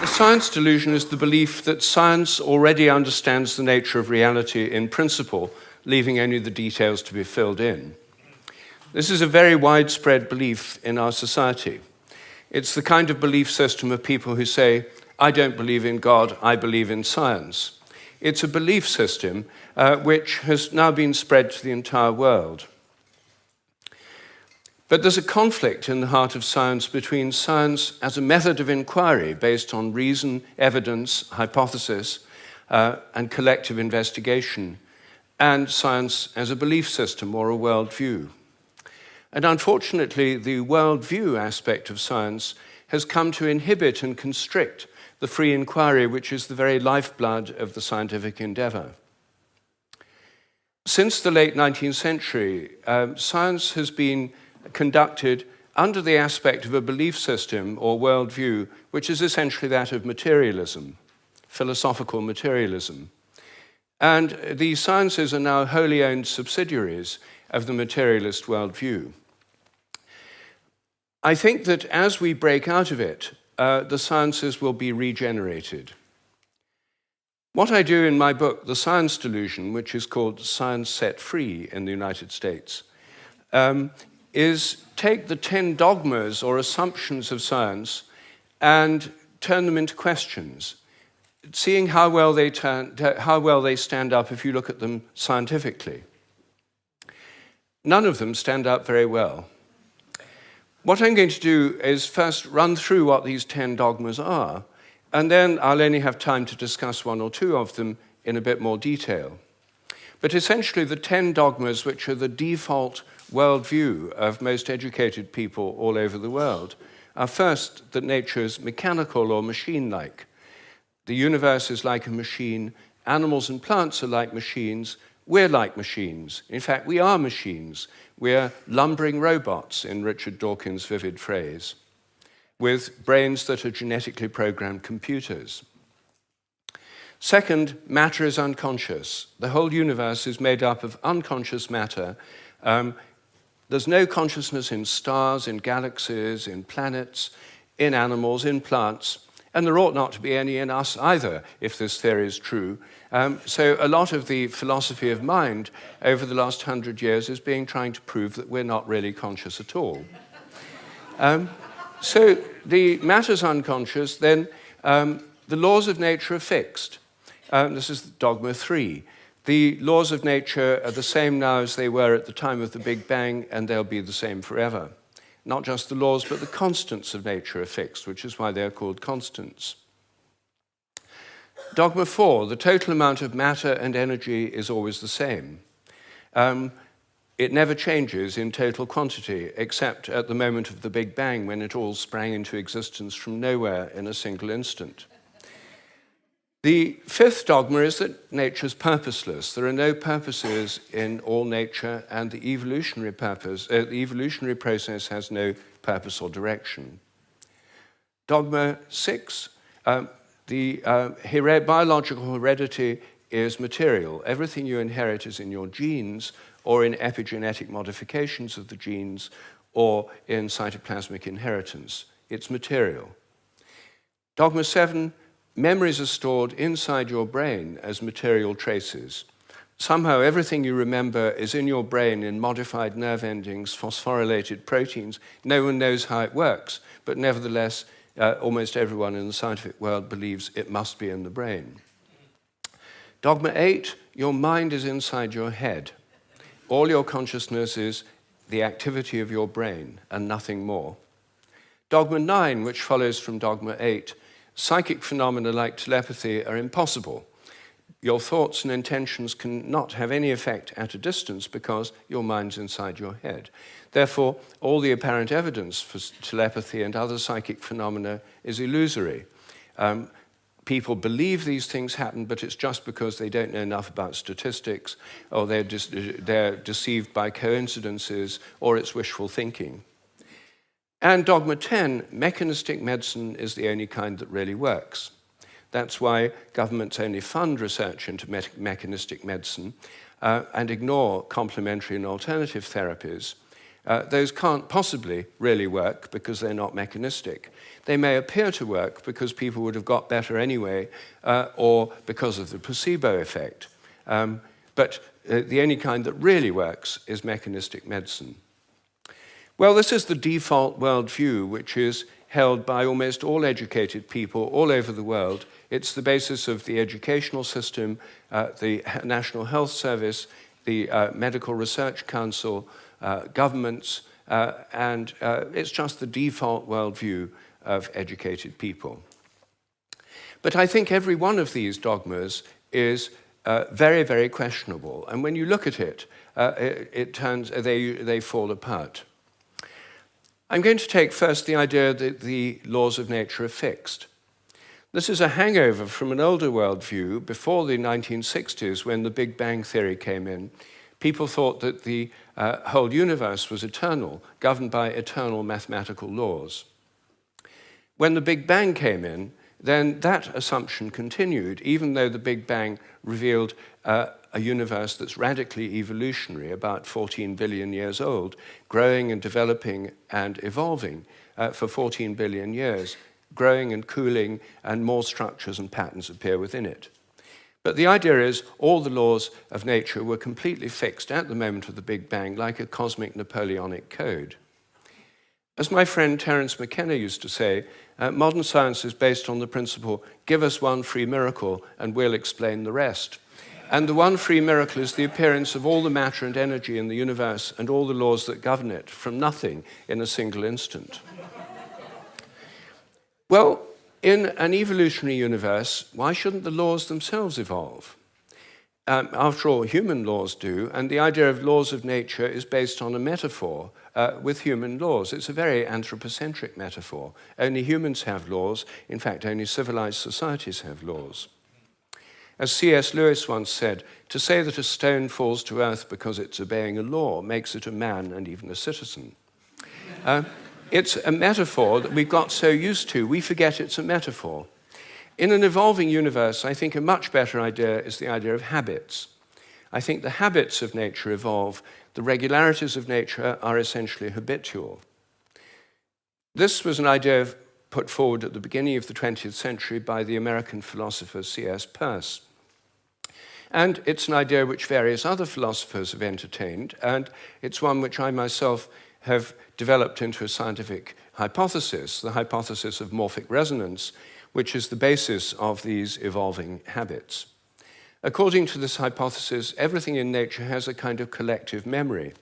The science delusion is the belief that science already understands the nature of reality in principle, leaving only the details to be filled in. This is a very widespread belief in our society. It's the kind of belief system of people who say, I don't believe in God, I believe in science. It's a belief system which has now been spread to the entire world. But there's a conflict in the heart of science between science as a method of inquiry based on reason, evidence, hypothesis, and collective investigation, and science as a belief system or a worldview. And unfortunately, the worldview aspect of science has come to inhibit and constrict the free inquiry, which is the very lifeblood of the scientific endeavor. Since the late 19th century, science has been conducted under the aspect of a belief system or worldview, which is essentially that of materialism, philosophical materialism. And the sciences are now wholly owned subsidiaries of the materialist worldview. I think that as we break out of it, the sciences will be regenerated. What I do in my book, The Science Delusion, which is called Science Set Free in the United States, is take the 10 dogmas or assumptions of science and turn them into questions, seeing how well they stand up if you look at them scientifically. None of them stand up very well. What I'm going to do is first run through what these 10 dogmas are, and then I'll only have time to discuss one or two of them in a bit more detail. But essentially, the 10 dogmas, which are the default worldview of most educated people all over the world, are first that nature is mechanical or machine-like. The universe is like a machine, animals and plants are like machines, we're like machines. In fact, we are machines. We're lumbering robots, in Richard Dawkins' vivid phrase, with brains that are genetically programmed computers. Second, matter is unconscious. The whole universe is made up of unconscious matter. There's no consciousness in stars, in galaxies, in planets, in animals, in plants, and there ought not to be any in us either, if this theory is true. So a lot of the philosophy of mind over the last 100 years is trying to prove that we're not really conscious at all. So the matter's unconscious, then the laws of nature are fixed. This is dogma 3. The laws of nature are the same now as they were at the time of the Big Bang, and they'll be the same forever. Not just the laws, but the constants of nature are fixed, which is why they're called constants. Dogma 4, the total amount of matter and energy is always the same. It never changes in total quantity, except at the moment of the Big Bang, when it all sprang into existence from nowhere in a single instant. The 5th dogma is that nature is purposeless. There are no purposes in all nature, and the evolutionary process has no purpose or direction. Dogma 6, biological heredity is material. Everything you inherit is in your genes, or in epigenetic modifications of the genes, or in cytoplasmic inheritance. It's material. Dogma 7, memories are stored inside your brain as material traces. Somehow everything you remember is in your brain in modified nerve endings, phosphorylated proteins. No one knows how it works, but nevertheless, almost everyone in the scientific world believes it must be in the brain. Dogma 8, your mind is inside your head. All your consciousness is the activity of your brain and nothing more. Dogma 9, which follows from dogma 8, psychic phenomena like telepathy are impossible. Your thoughts and intentions cannot have any effect at a distance because your mind's inside your head. Therefore, all the apparent evidence for telepathy and other psychic phenomena is illusory. People believe these things happen, but it's just because they don't know enough about statistics, or they're deceived by coincidences, or it's wishful thinking. And dogma 10, mechanistic medicine is the only kind that really works. That's why governments only fund research into mechanistic medicine and ignore complementary and alternative therapies. Those can't possibly really work because they're not mechanistic. They may appear to work because people would have got better anyway, or because of the placebo effect. But the only kind that really works is mechanistic medicine. Well, this is the default worldview, which is held by almost all educated people all over the world. It's the basis of the educational system, the National Health Service, the Medical Research Council, governments, and it's just the default worldview of educated people. But I think every one of these dogmas is very, very questionable. And when you look at it, they fall apart. I'm going to take first the idea that the laws of nature are fixed. This is a hangover from an older worldview before the 1960s, when the Big Bang theory came in. People thought that the whole universe was eternal, governed by eternal mathematical laws. When the Big Bang came in, then that assumption continued, even though the Big Bang revealed a universe that's radically evolutionary, about 14 billion years old, growing and developing and evolving for 14 billion years, growing and cooling, and more structures and patterns appear within it. But the idea is all the laws of nature were completely fixed at the moment of the Big Bang, like a cosmic Napoleonic code. As my friend Terence McKenna used to say, modern science is based on the principle, give us one free miracle and we'll explain the rest. And the one free miracle is the appearance of all the matter and energy in the universe and all the laws that govern it from nothing in a single instant. Well, in an evolutionary universe, why shouldn't the laws themselves evolve? After all, human laws do, and the idea of laws of nature is based on a metaphor with human laws. It's a very anthropocentric metaphor. Only humans have laws. In fact, only civilized societies have laws. As C.S. Lewis once said, to say that a stone falls to earth because it's obeying a law makes it a man and even a citizen. It's a metaphor that we've got so used to, we forget it's a metaphor. In an evolving universe, I think a much better idea is the idea of habits. I think the habits of nature evolve. The regularities of nature are essentially habitual. This was an idea put forward at the beginning of the 20th century by the American philosopher C.S. Peirce. And it's an idea which various other philosophers have entertained, and it's one which I myself have developed into a scientific hypothesis, the hypothesis of morphic resonance, which is the basis of these evolving habits. According to this hypothesis, everything in nature has a kind of collective memory.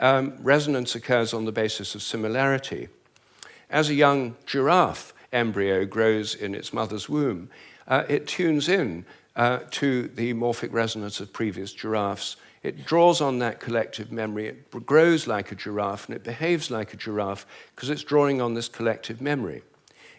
Resonance occurs on the basis of similarity. As a young giraffe embryo grows in its mother's womb, it tunes in to the morphic resonance of previous giraffes. It draws on that collective memory. It grows like a giraffe, and it behaves like a giraffe because it's drawing on this collective memory.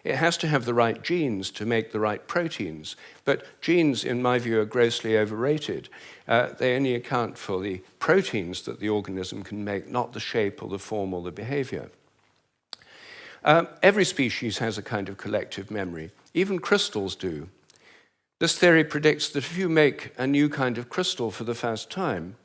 It has to have the right genes to make the right proteins, but genes, in my view, are grossly overrated. They only account for the proteins that the organism can make, not the shape or the form or the behavior. Every species has a kind of collective memory. Even crystals do. This theory predicts that if you make a new kind of crystal for the first time,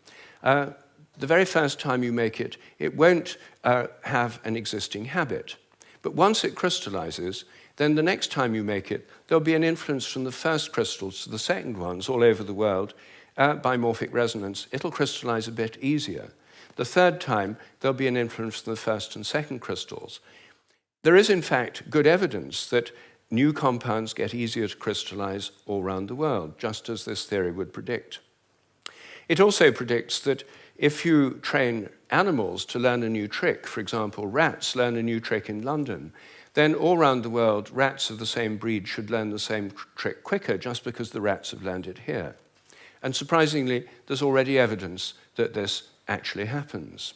the very first time you make it, it won't have an existing habit. But once it crystallizes, then the next time you make it, there'll be an influence from the first crystals to the second ones all over the world by morphic resonance. It'll crystallize a bit easier. The third time, there'll be an influence from the first and second crystals. There is, in fact, good evidence that new compounds get easier to crystallize all around the world, just as this theory would predict. It also predicts that if you train animals to learn a new trick, for example, rats learn a new trick in London, then all around the world, rats of the same breed should learn the same trick quicker just because the rats have learned it here. And surprisingly, there's already evidence that this actually happens.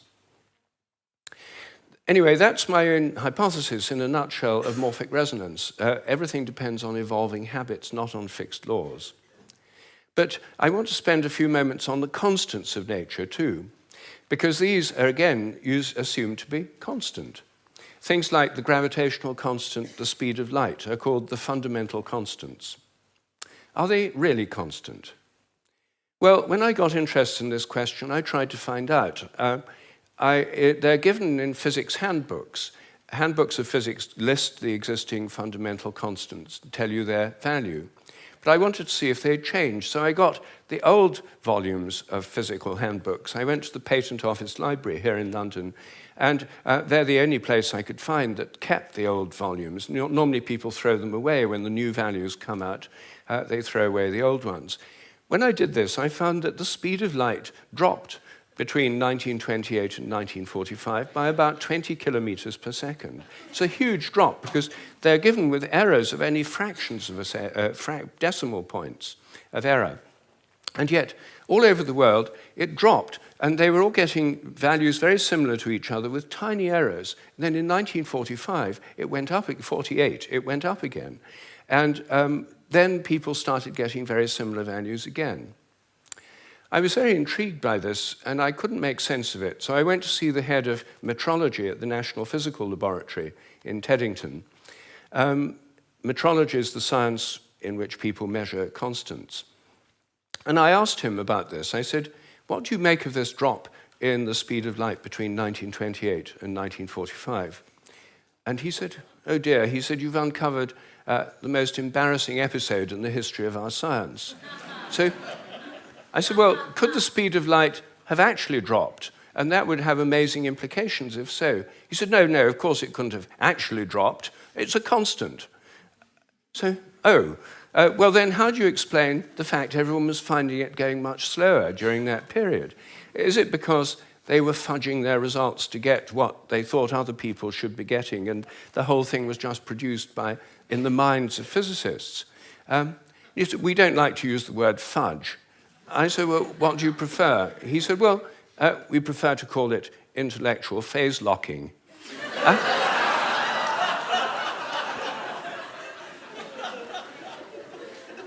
Anyway, that's my own hypothesis in a nutshell of morphic resonance. Everything depends on evolving habits, not on fixed laws. But I want to spend a few moments on the constants of nature too, because these are, again, assumed to be constant. Things like the gravitational constant, the speed of light, are called the fundamental constants. Are they really constant? Well, when I got interested in this question, I tried to find out. they're given in physics handbooks. Handbooks of physics list the existing fundamental constants, tell you their value. But I wanted to see if they'd changed, so I got the old volumes of physical handbooks. I went to the Patent Office Library here in London, and they're the only place I could find that kept the old volumes. Normally people throw them away when the new values come out. They throw away the old ones. When I did this, I found that the speed of light dropped between 1928 and 1945 by about 20 kilometers per second. It's a huge drop because they're given with errors of any fractions of decimal points of error. And yet, all over the world, it dropped, and they were all getting values very similar to each other with tiny errors. And then in 1945, it went up, 48, it went up again. And then people started getting very similar values again. I was very intrigued by this, and I couldn't make sense of it. So I went to see the head of metrology at the National Physical Laboratory in Teddington. Metrology is the science in which people measure constants. And I asked him about this. I said, what do you make of this drop in the speed of light between 1928 and 1945? And he said, oh dear, he said, you've uncovered the most embarrassing episode in the history of our science. So I said, well, could the speed of light have actually dropped? And that would have amazing implications if so. He said, no, of course it couldn't have actually dropped. It's a constant. So, well then how do you explain the fact everyone was finding it going much slower during that period? Is it because they were fudging their results to get what they thought other people should be getting, and the whole thing was just produced in the minds of physicists? We don't like to use the word fudge. I said, well, what do you prefer? He said, well, we prefer to call it intellectual phase locking.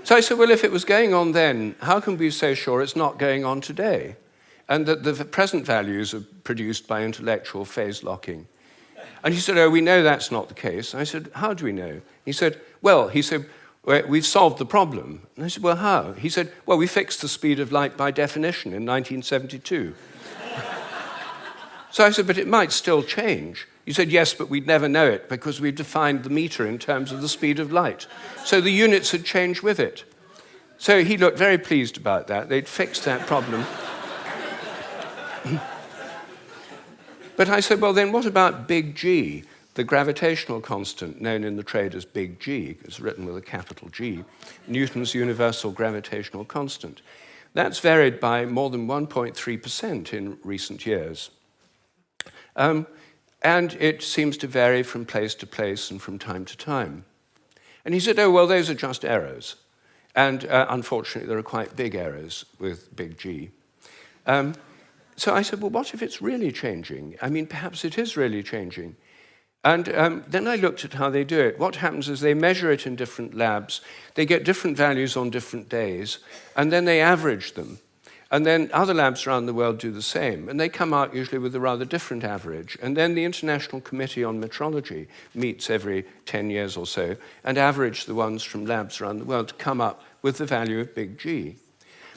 So I said, well, if it was going on then, how can we be so sure it's not going on today? And that the present values are produced by intellectual phase locking. And he said, oh, we know that's not the case. I said, how do we know? He said, we've solved the problem. And I said, well, how? He said, well, we fixed the speed of light by definition in 1972. So I said, but it might still change. He said, yes, but we'd never know it because we've defined the meter in terms of the speed of light. So the units had changed with it. So he looked very pleased about that. They'd fixed that problem. But I said, well, then what about big G? The gravitational constant, known in the trade as big G, is written with a capital G, Newton's universal gravitational constant. That's varied by more than 1.3% in recent years. And it seems to vary from place to place and from time to time. And he said, oh, well, those are just errors. And unfortunately, there are quite big errors with big G. So I said, well, what if it's really changing? I mean, perhaps it is really changing. And then I looked at how they do it. What happens is they measure it in different labs. They get different values on different days, and then they average them. And then other labs around the world do the same, and they come out usually with a rather different average. And then the International Committee on Metrology meets every 10 years or so and average the ones from labs around the world to come up with the value of big G.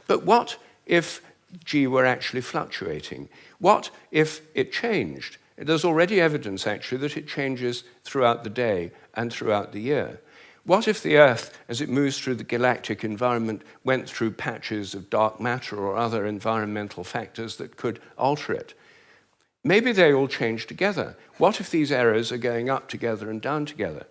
But what if G were actually fluctuating? What if it changed? There's already evidence, actually, that it changes throughout the day and throughout the year. What if the Earth, as it moves through the galactic environment, went through patches of dark matter or other environmental factors that could alter it? Maybe they all change together. What if these errors are going up together and down together?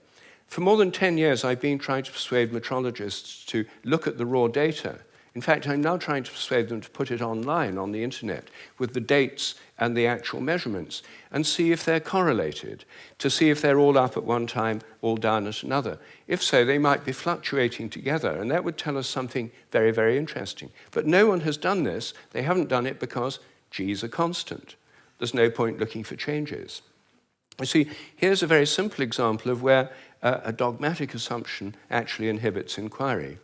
For more than 10 years, I've been trying to persuade metrologists to look at the raw data. In fact, I'm now trying to persuade them to put it online on the internet with the dates and the actual measurements and see if they're correlated, to see if they're all up at one time, all down at another. If so, they might be fluctuating together, and that would tell us something very, very interesting. But no one has done this. They haven't done it because G is a constant. There's no point looking for changes. You see, here's a very simple example of where a dogmatic assumption actually inhibits inquiry.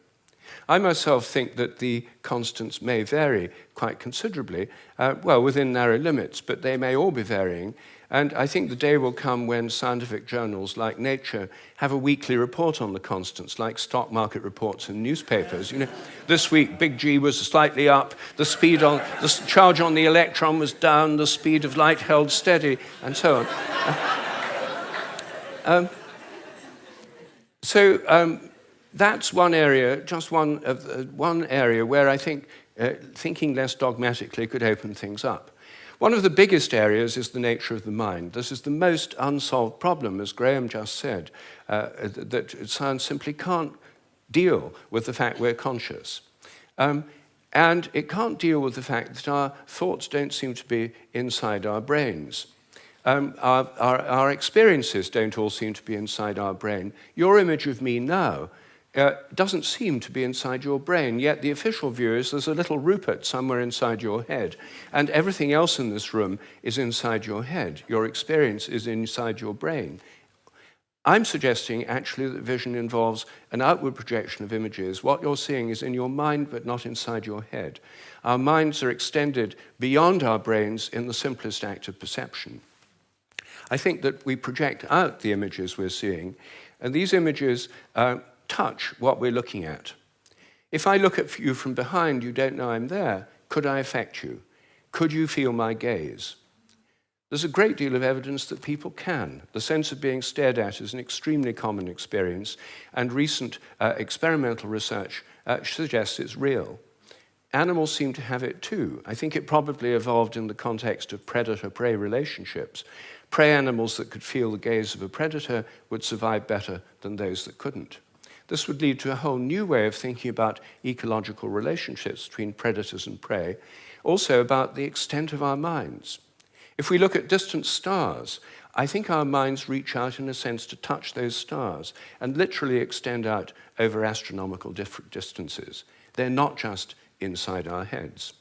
I myself think that the constants may vary quite considerably, well, within narrow limits, but they may all be varying. And I think the day will come when scientific journals like Nature have a weekly report on the constants, like stock market reports in newspapers. You know, this week, big G was slightly up, the charge on the electron was down, the speed of light held steady, and so on. That's one area, just one area where I think thinking less dogmatically could open things up. One of the biggest areas is the nature of the mind. This is the most unsolved problem, as Graham just said, that science simply can't deal with the fact we're conscious. And it can't deal with the fact that our thoughts don't seem to be inside our brains. Our experiences don't all seem to be inside our brain. Your image of me now doesn't seem to be inside your brain, yet the official view is there's a little Rupert somewhere inside your head, and everything else in this room is inside your head. Your experience is inside your brain. I'm suggesting actually that vision involves an outward projection of images. What you're seeing is in your mind, but not inside your head. Our minds are extended beyond our brains in the simplest act of perception. I think that we project out the images we're seeing, and these images touch what we're looking at. If I look at you from behind, you don't know I'm there. Could I affect you? Could you feel my gaze? There's a great deal of evidence that people can. The sense of being stared at is an extremely common experience, and recent experimental research suggests it's real. Animals seem to have it too. I think it probably evolved in the context of predator-prey relationships. Prey animals that could feel the gaze of a predator would survive better than those that couldn't. This would lead to a whole new way of thinking about ecological relationships between predators and prey, also about the extent of our minds. If we look at distant stars, I think our minds reach out in a sense to touch those stars and literally extend out over astronomical distances. They're not just inside our heads.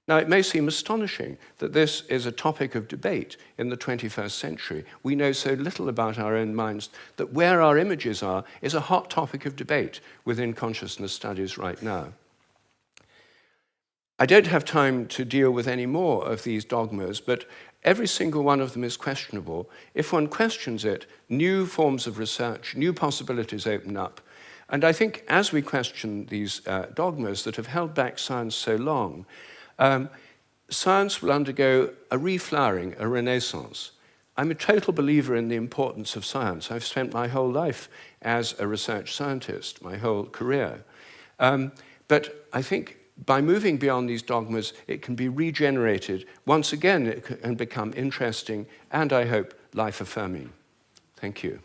Now, it may seem astonishing that this is a topic of debate in the 21st century. We know so little about our own minds that where our images are is a hot topic of debate within consciousness studies right now. I don't have time to deal with any more of these dogmas, but every single one of them is questionable. If one questions it, new forms of research, new possibilities open up. And I think as we question these dogmas that have held back science so long, science will undergo a reflowering, a renaissance. I'm a total believer in the importance of science. I've spent my whole life as a research scientist, my whole career. But I think by moving beyond these dogmas, it can be regenerated. Once again, it can become interesting and, I hope, life-affirming. Thank you.